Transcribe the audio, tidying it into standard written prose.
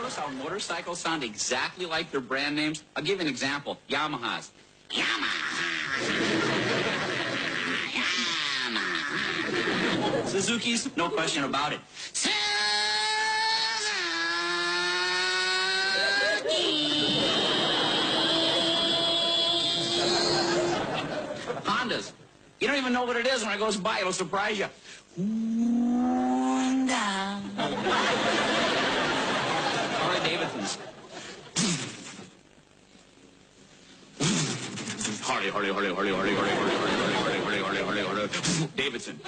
notice how motorcycles sound exactly like their brand names? I'll give you an example. Yamaha's. Yamaha. Suzuki's, no question about it. Suzuki. Honda's. You don't even know what it is. When it goes by, it'll surprise you. Honda. Davidson's. Harley, Davidson.